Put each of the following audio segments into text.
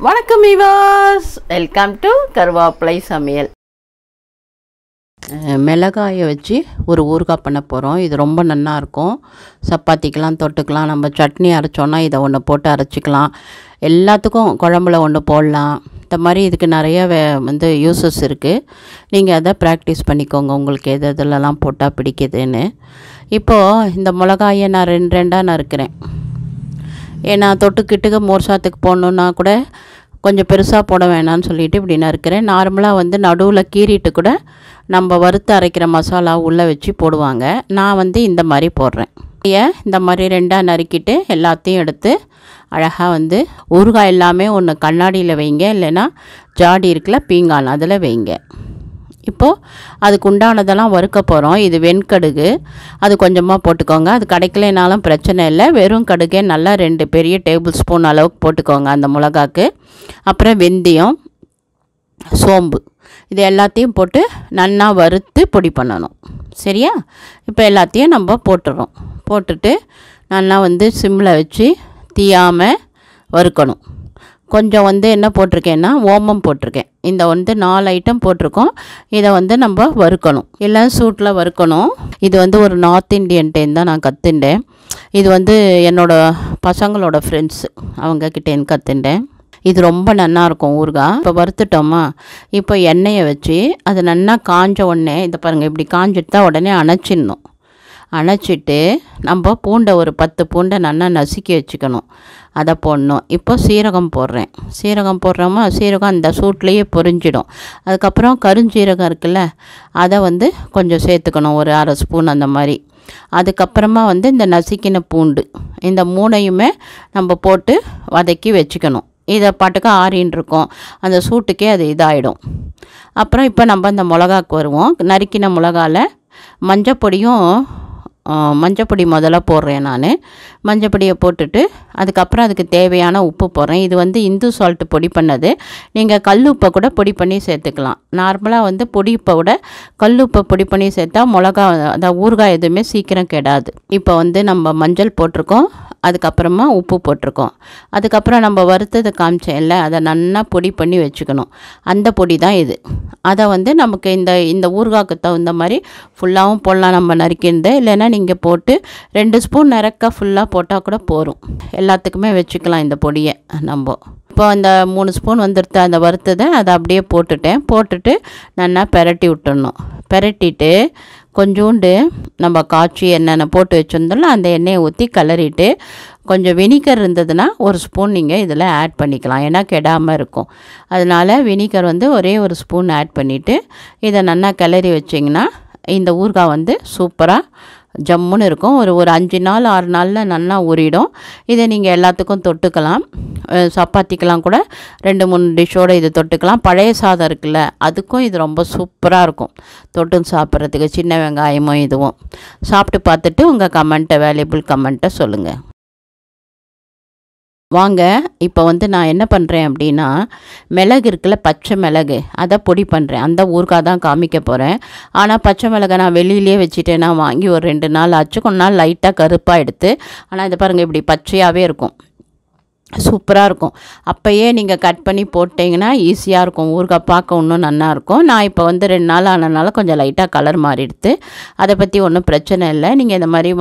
வணக்கம் viewers, welcome to கருவேப்பிலைசாமையல். மிளகாயை வச்சு ஒரு ஊறுகாய் பண்ண போகிறோம். இது ரொம்ப நல்லா இருக்கும். சப்பாத்திக்கெலாம் தொட்டுக்கலாம். நம்ம சட்னி அரைச்சோன்னா இதை ஒன்று போட்டு அரைச்சிக்கலாம். எல்லாத்துக்கும் குழம்புல ஒன்று போடலாம். இந்த மாதிரி இதுக்கு நிறைய யூசஸ் இருக்குது. நீங்கள் அதை ப்ராக்டிஸ் பண்ணிக்கோங்க, உங்களுக்கு எது எதுலலாம் போட்டால் பிடிக்குதுன்னு. இப்போது இந்த மிளகாயை நான் ரெண்டாக நறுக்கிறேன். ஏன்னா தொட்டுக்கிட்டுக்கு மோர் சாத்துக்கு போடணுன்னா கூட கொஞ்சம் பெருசாக போட வேணான்னு சொல்லிவிட்டு இப்படி நறுக்கிறேன். நார்மலாக நடுவில் கீறிட்டு கூட நம்ம வறுத்து அரைக்கிற மசாலா உள்ளே வச்சு போடுவாங்க. நான் இந்த மாதிரி போடுறேன். இந்த மாதிரி ரெண்டாக நறுக்கிட்டு எல்லாத்தையும் எடுத்து அழகாக ஊறுகாய் எல்லாமே ஒன்று கண்ணாடியில் வைங்க, இல்லைன்னா ஜாடி இருக்குல்ல பீங்கான், அதில் வைங்க. இப்போது அதுக்கு உண்டானதெல்லாம் வறுக்க போகிறோம். இது வெண்கடுகு, அது கொஞ்சமாக போட்டுக்கோங்க. அது கிடைக்கலனாலும் பிரச்சனை இல்லை. வெறும் கடுகே நல்லா 2 பெரிய டேபிள் ஸ்பூன் அளவுக்கு போட்டுக்கோங்க அந்த மிளகாக்கு. அப்புறம் வெந்தயம், சோம்பு, இது எல்லாத்தையும் போட்டு நல்லா வறுத்து பொடி பண்ணணும். சரியா? இப்போ எல்லாத்தையும் நம்ம போட்டுறோம். போட்டுட்டு நல்லா சிம்மில் வச்சு தீயாமல் வறுக்கணும். கொஞ்சம் என்ன போட்டிருக்கேன்னா ஓமம் போட்டிருக்கேன். இந்த 4 ஐட்டம் போட்டிருக்கோம். இதை நம்ம வறுக்கணும். எல்லாம் சூட்டில் வறுக்கணும். இது ஒரு நார்த் இண்டியன்ட்டேன்னு தான் நான் கற்றுண்டேன். இது என்னோடய பசங்களோட ஃப்ரெண்ட்ஸு, அவங்கக்கிட்டேன்னு கற்றுண்டேன். இது ரொம்ப நல்லாயிருக்கும் ஊறுகாய். இப்போ வறுத்துட்டோமா, இப்போ எண்ணெயை வச்சு அது நல்லா காஞ்ச உடனே இதை பாருங்கள், இப்படி காஞ்சிட்டு தான் உடனே அணைச்சிடணும். அணைச்சிட்டு நம்ம பூண்டை ஒரு 10 பூண்டை நல்லா நசுக்கி வச்சுக்கணும். அதை போடணும். இப்போ சீரகம் போடுறேன். சீரகம் போடுறோமா, சீரகம் அந்த சூட்லேயே பொரிஞ்சிடும். அதுக்கப்புறம் கருஞ்சீரகம் இருக்குல்ல, அதை கொஞ்சம் சேர்த்துக்கணும், ஒரு 1/2 ஸ்பூன் அந்த மாதிரி. அதுக்கப்புறமா இந்த நசுக்கின பூண்டு, இந்த 3ஐயுமே நம்ம போட்டு வதக்கி வச்சுக்கணும். இதை பாட்டுக்கு ஆறின்னு இருக்கும், அந்த சூட்டுக்கே அது இதாகிடும். அப்புறம் இப்போ நம்ம அந்த மிளகாக்கு வருவோம். நறுக்கின மிளகாவில் மஞ்சப்பொடி முதல்ல போடுறேன் நான். மஞ்சப்பொடியை போட்டுட்டு அதுக்கப்புறம் அதுக்கு தேவையான உப்பு போடுறேன். இது இந்து சால்ட்டு பொடி பண்ணது. நீங்கள் கல் உப்பை கூட பொடி பண்ணி சேர்த்துக்கலாம். நார்மலாக பொடி உப்பை விட கல் உப்பை பொடி பண்ணி சேர்த்தா மிளகா அந்த ஊறுகாய் எதுவுமே சீக்கிரம் கெடாது. இப்போ நம்ம மஞ்சள் போட்டிருக்கோம், அதுக்கப்புறமா உப்பு போட்டிருக்கோம். அதுக்கப்புறம் நம்ம வறுத்ததை காமிச்சேன்ல, அதை நல்லா பொடி பண்ணி வச்சுக்கணும். அந்த பொடி தான் இது. அதை நமக்கு இந்த ஊறுகாய்க்கு தகுந்த மாதிரி ஃபுல்லாகவும் போடலாம் நம்ம நறுக்கிண்டு. இல்லைன்னா நீங்கள் போட்டு 2 ஸ்பூன் நிறக்க ஃபுல்லாக போட்டால் கூட போகும். எல்லாத்துக்குமே வச்சுக்கலாம் இந்த பொடியை நம்ம. இப்போ அந்த 3 ஸ்பூன் வந்துடுத்து அந்த வறுத்ததை அதை அப்படியே போட்டுட்டு நல்லா பெரட்டி விட்டுடணும். பெரட்டிட்டு கொஞ்சோண்டு நம்ம காய்ச்சி எண்ணெய் போட்டு வச்சுருந்தோம்ல, அந்த எண்ணெயை ஊற்றி கிளறிட்டு கொஞ்சம் வினிகர் இருந்ததுன்னா 1 ஸ்பூன் நீங்கள் இதில் ஆட் பண்ணிக்கலாம். ஏன்னா கெடாமல் இருக்கும். அதனால் வினிகர் ஒரே 1 ஸ்பூன் ஆட் பண்ணிவிட்டு இதை நல்லா கிளறி வச்சிங்கன்னா இந்த ஊறுகாய் சூப்பராக ஜம்முன்னு இருக்கும். ஒரு 5 நாள் 6 நாளில் நல்லா ஊறிடும். இதை நீங்கள் எல்லாத்துக்கும் தொட்டுக்கலாம். சப்பாத்திக்கெலாம் கூட 2-3 டிஷ்ஷோடு இது தொட்டுக்கலாம். பழைய சாதம் இருக்குல்ல, அதுக்கும் இது ரொம்ப சூப்பராக இருக்கும் தொட்டு சாப்பிட்றதுக்கு. சின்ன வெங்காயமும் இதுவும் சாப்பிட்டு பார்த்துட்டு உங்கள் வேல்யூபிள் கமெண்ட்டை சொல்லுங்கள். வாங்க, இப்போ நான் என்ன பண்ணுறேன் அப்படின்னா, மிளகு இருக்குல்ல, பச்சை மிளகு, அதை பொடி பண்ணுறேன். அந்த ஊறுகாய் தான் காமிக்க போகிறேன். ஆனால் பச்சை மிளகை நான் வெளியிலே வச்சுட்டேன். நான் வாங்கி ஒரு 2 நாள் ஆச்சு. கொஞ்ச நாள் லைட்டாக கருப்பாக எடுத்து, ஆனால் இதை பாருங்கள், இப்படி பச்சையாகவே இருக்கும். சூப்பராக இருக்கும். அப்போயே நீங்கள் கட் பண்ணி போட்டிங்கன்னா ஈஸியாக இருக்கும். ஊறுகாய் பார்க்க இன்னும் நல்லாயிருக்கும். நான் இப்போ 2 நாள் ஆனதுனால கொஞ்சம் லைட்டாக கலர் மாறிடுது. அதை பற்றி ஒன்றும் பிரச்சனை இல்லை. நீங்கள் இந்த மாதிரி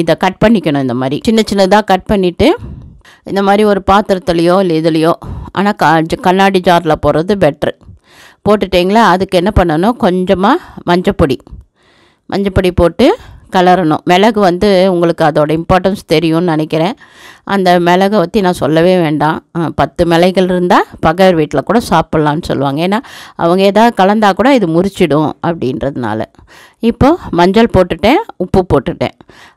இதை கட் பண்ணிக்கணும். இந்த மாதிரி சின்னதாக கட் பண்ணிவிட்டு இந்த மாதிரி ஒரு பாத்திரத்துலையோ இல்லை இதுலையோ, ஆனால் கண்ணாடி ஜாரில் போடுறது பெட்ரு. போட்டுட்டிங்களா, அதுக்கு என்ன பண்ணணும், கொஞ்சமாக மஞ்சப்பொடி போட்டு கலரணும். மிளகு உங்களுக்கு அதோட இம்பார்ட்டன்ஸ் தெரியும்னு நினைக்கிறேன். அந்த மிளகை பற்றி நான் சொல்லவே வேண்டாம். 10 மிளகுகள் இருந்தால் பகைவர் வீட்டில் கூட சாப்பிட்லான்னு சொல்லுவாங்க. ஏன்னா அவங்க ஏதாவது கலந்தால் கூட இது முறிச்சிடும் அப்படின்றதுனால. இப்போது மஞ்சள் போட்டுட்டேன், உப்பு போட்டுட்டேன்.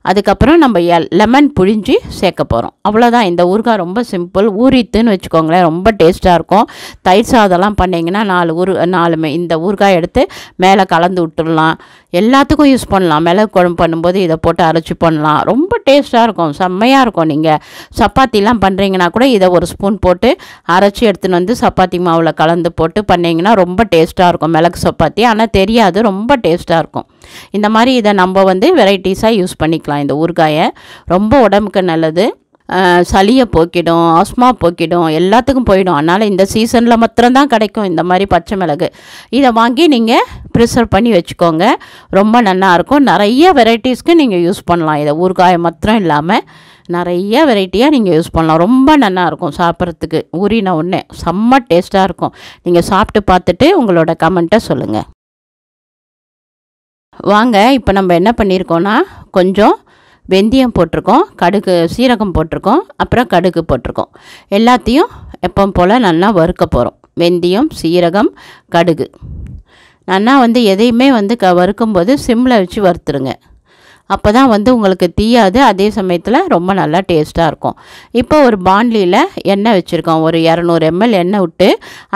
அதுக்கப்புறம் நம்ம லெமன் புழிஞ்சி சேர்க்க போகிறோம். அவ்வளோதான். இந்த ஊறுகாய் ரொம்ப சிம்பிள். ஊறித்துன்னு வச்சுக்கோங்களேன், ரொம்ப டேஸ்ட்டாக இருக்கும். தயிர் சாதம்லாம் பண்ணிங்கன்னா 4 இந்த ஊறுகாய் எடுத்து மேலே கலந்து விட்டுடலாம். எல்லாத்துக்கும் யூஸ் பண்ணலாம். மிளகு குழம்பு பண்ணும்போது இதை போட்டு அரைச்சி பண்ணலாம். ரொம்ப டேஸ்ட்டாக இருக்கும், செம்மையாக இருக்கும். நீங்கள் சப்பாத்திலாம் பண்ணுறீங்கன்னா கூட இதை 1 ஸ்பூன் போட்டு அரைச்சி எடுத்துன்னு சப்பாத்தி மாவில் கலந்து போட்டு பண்ணிங்கன்னா ரொம்ப டேஸ்ட்டாக இருக்கும் மிளகு சப்பாத்தி. ஆனால் தெரியாது, ரொம்ப டேஸ்ட்டாக இருக்கும். இந்த மாதிரி இதை நம்ம வெரைட்டிஸாக யூஸ் பண்ணிக்கலாம். இந்த ஊறுகாயை ரொம்ப உடம்புக்கு நல்லது. சளியை போக்கிடும், ஆஸ்மா போக்கிடும், எல்லாத்துக்கும் போயிடும். அதனால் இந்த சீசனில் மாத்திரம்தான் கிடைக்கும் இந்த மாதிரி பச்சை மிளகு. இதை வாங்கி நீங்கள் ப்ரிசர்வ் பண்ணி வச்சுக்கோங்க. ரொம்ப நல்லாயிருக்கும். நிறைய வெரைட்டிஸ்க்கு நீங்கள் யூஸ் பண்ணலாம். இதை ஊறுகாயை மாத்திரம் இல்லாமல் நிறைய வெரைட்டியாக நீங்கள் யூஸ் பண்ணலாம். ரொம்ப நல்லாயிருக்கும் சாப்பிட்றதுக்கு. ஊறின உடனே செம்ம டேஸ்ட்டாக இருக்கும். நீங்கள் சாப்பிட்டு பார்த்துட்டு உங்களோட கமெண்ட்டை சொல்லுங்கள். வாங்க, இப்போ நம்ம என்ன பண்ணியிருக்கோன்னா, கொஞ்சம் வெந்தயம் போட்டிருக்கோம், கடுகு சீரகம் போட்டிருக்கோம், அப்புறம் கடுகு போட்டிருக்கோம். எல்லாத்தையும் எப்போ போல் நல்லா வறுக்க போகிறோம். வெந்தயம், சீரகம், கடுகு நல்லா எதையுமே வறுக்கும்போது சிம்மில் வச்சு வறுத்துருங்க. அப்போ தான் உங்களுக்கு தீயாது. அதே சமயத்தில் ரொம்ப நல்லா டேஸ்ட்டாக இருக்கும். இப்போ ஒரு பாண்ட்லியில் எண்ணெய் வச்சுருக்கோம். ஒரு 200 ml எண்ணெய் விட்டு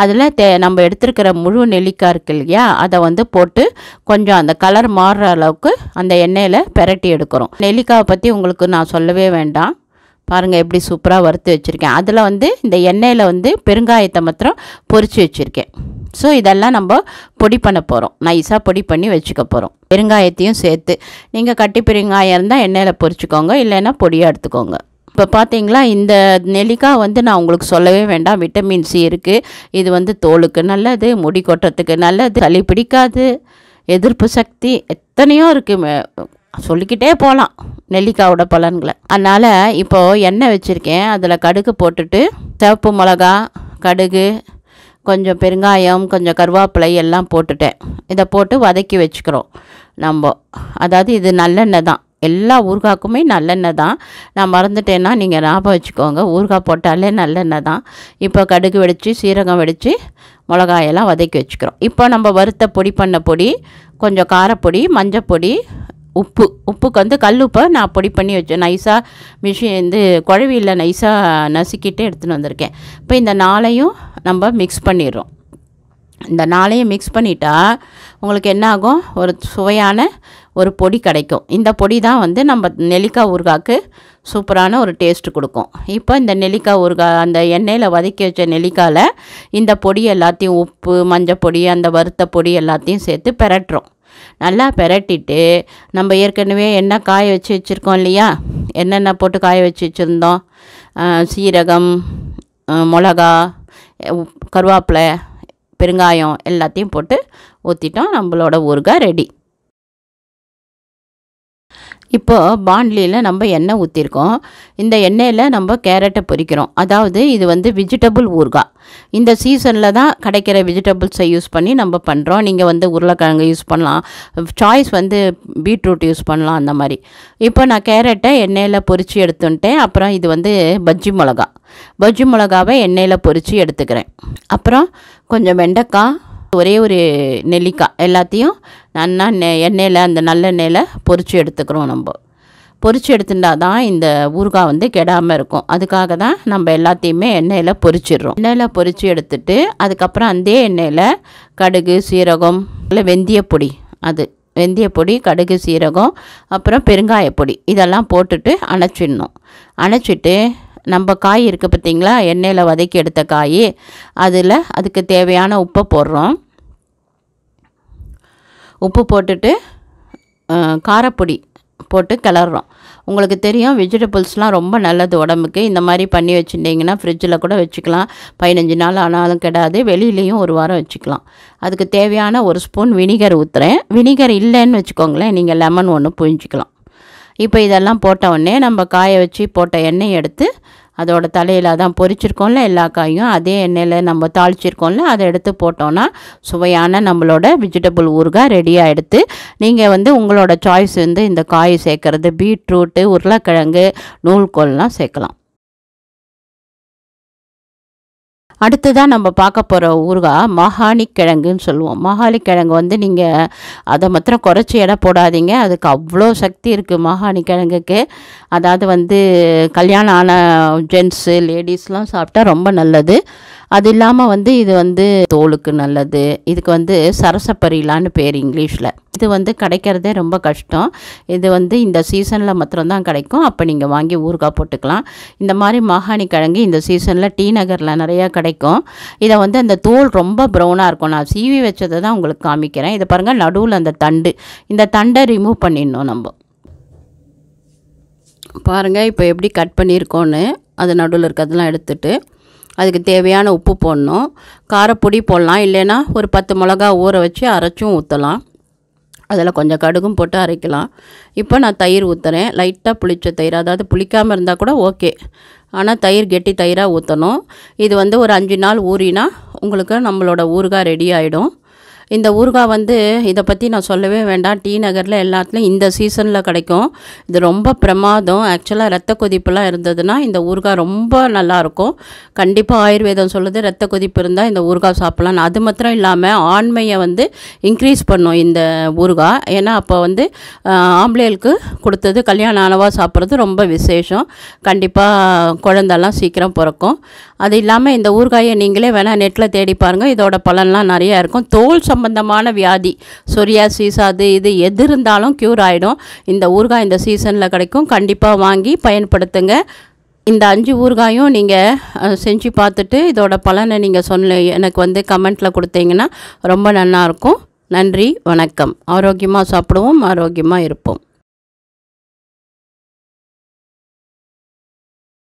அதில் நம்ம எடுத்துருக்கிற முழு நெல்லிக்காய் இருக்கு இல்லையா, அதை போட்டு கொஞ்சம் அந்த கலர் மாறுற அளவுக்கு அந்த எண்ணெயில் பிரட்டி எடுக்கிறோம். நெல்லிக்காவை பற்றி உங்களுக்கு நான் சொல்லவே வேண்டாம். பாருங்கள் எப்படி சூப்பராக வறுத்து வச்சுருக்கேன். அதில் இந்த எண்ணெயில் பெருங்காயத்தை மாத்திரம் பொரித்து வச்சுருக்கேன். ஸோ இதெல்லாம் நம்ம பொடி பண்ண போகிறோம். நைஸாக பொடி பண்ணி வச்சுக்க போகிறோம். பெருங்காயத்தையும் சேர்த்து நீங்கள் கட்டி பெருங்காயம் இருந்தால் எண்ணெயில் பொரிச்சுக்கோங்க, இல்லைன்னா பொடியாக எடுத்துக்கோங்க. இப்போ பார்த்தீங்களா, இந்த நெல்லிக்காய் நான் உங்களுக்கு சொல்லவே வேண்டாம். விட்டமின் சி இருக்குது. இது தோலுக்கு நல்லது, முடி கொட்டுறதுக்கு நல்லது, சளி பிடிக்காது, எதிர்ப்பு சக்தி எத்தனையோ இருக்குது. சொல்லிக்கிட்டே போகலாம் நெல்லிக்காயோட பலன்களை. அதனால் இப்போது எண்ணெய் வச்சுருக்கேன். அதில் கடுகு போட்டுட்டு சிவப்பு மிளகா, கடுகு, கொஞ்சம் பெருங்காயம், கொஞ்சம் கருவேப்பிலை எல்லாம் போட்டுட்டேன். இதை போட்டு வதக்கி வச்சுக்கிறோம் நம்ம. அதாவது இது நல்லெண்ணெய் தான். எல்லா ஊறுகாய்க்குமே நல்லெண்ணெய் தான். நான் மறந்துட்டேன்னா நீங்கள் ஞாபகம் வச்சுக்கோங்க. ஊறுகாய் போட்டாலே நல்லெண்ணெய் தான். இப்போ கடுகு வெடித்து, சீரகம் வெடித்து, மிளகாயெல்லாம் வதக்கி வச்சுக்கிறோம். இப்போ நம்ம வறுத்த பொடி பண்ண பொடி, கொஞ்சம் காரப்பொடி, மஞ்சப்பொடி, உப்புக்கு கல் உப்பை நான் பொடி பண்ணி வச்சேன். நைஸாக மிஷின் குழவியில் நைஸாக நசுக்கிட்டு எடுத்துகிட்டு வந்திருக்கேன். இப்போ இந்த நாளையும் நம்ம மிக்ஸ் பண்ணிடுறோம். இந்த நாளையும் மிக்ஸ் பண்ணிட்டா உங்களுக்கு என்ன ஆகும், ஒரு சுவையான ஒரு பொடி கிடைக்கும். இந்த பொடி தான் நம்ம நெல்லிக்காய் ஊறுகாய்க்கு சூப்பரான ஒரு டேஸ்ட்டு கொடுக்கும். இப்போ இந்த நெல்லிக்காய் ஊறுகாய் அந்த எண்ணெயில் வதக்கி வச்ச நெல்லிக்காயில் இந்த பொடி எல்லாத்தையும், உப்பு, மஞ்சள் பொடி, அந்த வறுத்த பொடி எல்லாத்தையும் சேர்த்து பிரட்டுறோம். நல்லா பிரட்டிட்டு நம்ம ஏற்கனவே எண்ணெய் காய வச்சு வச்சுருக்கோம் இல்லையா, என்னென்ன போட்டு காய வச்சு வச்சுருந்தோம், சீரகம், மிளகா, கருவேப்பிலை, பெருங்காயம் எல்லாத்தையும் போட்டு ஊற்றிட்டோம். நம்மளோட ஊறுகாய் ரெடி. இப்போது பாண்ட்லியில் நம்ம எண்ணெய் ஊற்றிருக்கோம். இந்த எண்ணெயில் நம்ம கேரட்டை பொரிக்கிறோம். அதாவது இது வெஜிடபிள் ஊறுகாய். இந்த சீசனில் தான் கிடைக்கிற வெஜிடபிள்ஸை யூஸ் பண்ணி நம்ம பண்ணுறோம். நீங்கள் உருளைக்கிழங்கு யூஸ் பண்ணலாம், சாய்ஸ் பீட்ரூட் யூஸ் பண்ணலாம், அந்த மாதிரி. இப்போ நான் கேரட்டை எண்ணெயில் பொரித்து எடுத்துட்டேன். அப்புறம் இது பஜ்ஜி மிளகாவை எண்ணெயில் பொரித்து எடுத்துக்கிறேன். அப்புறம் கொஞ்சம் வெண்டைக்காய், ஒரே ஒரு நெல்லிக்காய் எல்லாத்தையும் நல்லா எண்ணெயில், அந்த நல்லெண்ணெயில் பொரித்து எடுத்துக்கிறோம். நம்ம பொரித்து எடுத்துட்டா தான் இந்த ஊறுகாய் கெடாமல் இருக்கும். அதுக்காக தான் நம்ம எல்லாத்தையுமே எண்ணெயில் பொரிச்சிடுறோம். எண்ணெயில் பொரித்து எடுத்துட்டு அதுக்கப்புறம் அந்த எண்ணெயில் கடுகு, சீரகம், இல்லை வெந்தயப்பொடி, வெந்தயப்பொடி, கடுகு, சீரகம், அப்புறம் பெருங்காயப்பொடி இதெல்லாம் போட்டுட்டு அணைச்சிடணும். அணைச்சிட்டு நம்ம காய் இருக்குது பார்த்திங்களா, எண்ணெயில் வதக்கி எடுத்த காய், அதுக்கு தேவையான உப்பை போடுறோம். உப்பு போட்டுட்டு காரப்பொடி போட்டு கிளறோம். உங்களுக்கு தெரியும் வெஜிடபிள்ஸ்லாம் ரொம்ப நல்லது உடம்புக்கு. இந்த மாதிரி பண்ணி வச்சுட்டிங்கன்னா ஃப்ரிட்ஜில் கூட வச்சுக்கலாம். 15 நாள் ஆனாலும் கெடாது. வெளியிலையும் ஒரு வாரம் வச்சுக்கலாம். அதுக்கு தேவையான ஒரு ஸ்பூன் வினிகர் ஊற்றுறேன். வினிகர் இல்லைன்னு வச்சுக்கோங்களேன், நீங்கள் லெமன் ஒன்று புழிஞ்சிக்கலாம். இப்போ இதெல்லாம் போட்ட உடனே நம்ம காய வச்சு போட்ட எண்ணெய் எடுத்து அதோட தலையில் தான் பொரிச்சிருக்கோம்ல எல்லா காயும், அதே எண்ணெயில் நம்ம தாளிச்சிருக்கோம்ல, அதை எடுத்து போட்டோன்னா சுவையான நம்மளோட வெஜிடபிள் ஊறுகாய் ரெடியாக எடுத்து நீங்கள் உங்களோட சாய்ஸ் இந்த காய் சேர்க்குறது பீட்ரூட்டு, உருளைக்கிழங்கு, நூல்கோல்லாம் சேர்க்கலாம். அடுத்ததாக நம்ம பார்க்க போகிற ஊறுகாய் மாகாணி கிழங்குன்னு சொல்லுவோம். மாகாணி கிழங்கு நீங்கள் அதை மாத்திரம் குறைச்சி எடை போடாதீங்க. அதுக்கு அவ்வளோ சக்தி இருக்குது மாகாணி கிழங்குக்கு. அதாவது கல்யாணம் ஆன ஜென்ட்ஸு, லேடிஸ்லாம் சாப்பிட்டா ரொம்ப நல்லது. அது இல்லாமல் இது தோலுக்கு நல்லது. இதுக்கு சரசப்பரிலான்னு பேர் இங்கிலீஷில். இது கிடைக்கிறதே ரொம்ப கஷ்டம். இது இந்த சீசனில் மாத்திரம்தான் கிடைக்கும். அப்போ நீங்கள் வாங்கி ஊறுகாய் போட்டுக்கலாம். இந்த மாதிரி மாகாணி கிழங்கு இந்த சீசனில் டி நகரில் நிறையா கிடைக்கும். இதை அந்த தோல் ரொம்ப ப்ரௌனாக இருக்கும். நான் சீவி வச்சதை தான் உங்களுக்கு காமிக்கிறேன். இதை பாருங்கள், நடுவில் அந்த தண்டு, இந்த தண்டை ரிமூவ் பண்ணிடணும். நம்ம பாருங்கள் இப்போ எப்படி கட் பண்ணியிருக்கோன்னு. அது நடுவில் இருக்கிறதெல்லாம் எடுத்துட்டு அதுக்கு தேவையான உப்பு போடணும். காரப்பொடி போடலாம், இல்லைன்னா ஒரு 10 மிளகா ஊற வச்சு அரைச்சும் ஊற்றலாம். அதில் கொஞ்சம் கடுகும் போட்டு அரைக்கலாம். இப்போ நான் தயிர் ஊற்றுறேன். லைட்டாக புளித்த தயிர், அதாவது புளிக்காமல் இருந்தால் கூட ஓகே, ஆனால் தயிர் கெட்டி தயிராக ஊற்றணும். இது வந்து ஒரு 5 நாள் ஊறினா உங்களுக்கு நம்மளோட ஊறுகாய் ரெடி ஆகிடும். இந்த ஊறுகாய் இதை பற்றி நான் சொல்லவே வேண்டாம். டி நகரில் எல்லாத்துலேயும் இந்த சீசனில் கிடைக்கும். இது ரொம்ப பிரமாதம். ஆக்சுவலாக ரத்த கொதிப்புலாம் இருந்ததுன்னா இந்த ஊறுகாய் ரொம்ப நல்லாயிருக்கும். கண்டிப்பாக ஆயுர்வேதம் சொல்லுது ரத்த கொதிப்பு இருந்தால் இந்த ஊறுகாய் சாப்பிட்லாம். அது மாத்திரம் இல்லாமல் ஆண்மையை இன்க்ரீஸ் பண்ணும் இந்த ஊறுகாய். ஏன்னா அப்போ ஆம்பளைகளுக்கு கொடுத்தது கல்யாணம் ஆனவா சாப்பிட்றது ரொம்ப விசேஷம். கண்டிப்பாக குழந்தெல்லாம் சீக்கிரம் பிறக்கும். அது இல்லாமல் இந்த ஊறுகாயை நீங்களே வேணால் நெட்டில் தேடி பாருங்கள். இதோட பலன்லாம் நிறையா இருக்கும். தோல் சம்பந்தமான வியாதி, சொரியாசிஸ், அது இது எது இருந்தாலும் க்யூர் ஆகிடும். இந்த ஊறுகாய் இந்த சீசனில் கிடைக்கும். கண்டிப்பாக வாங்கி பயன்படுத்துங்க. இந்த 5 ஊறுகாயும் நீங்கள் செஞ்சு பார்த்துட்டு இதோட பலனை நீங்கள் எனக்கு கமெண்ட்டில் கொடுத்தீங்கன்னா ரொம்ப நல்லாயிருக்கும். நன்றி, வணக்கம். ஆரோக்கியமாக சாப்பிடுவோம், ஆரோக்கியமாக இருப்போம்.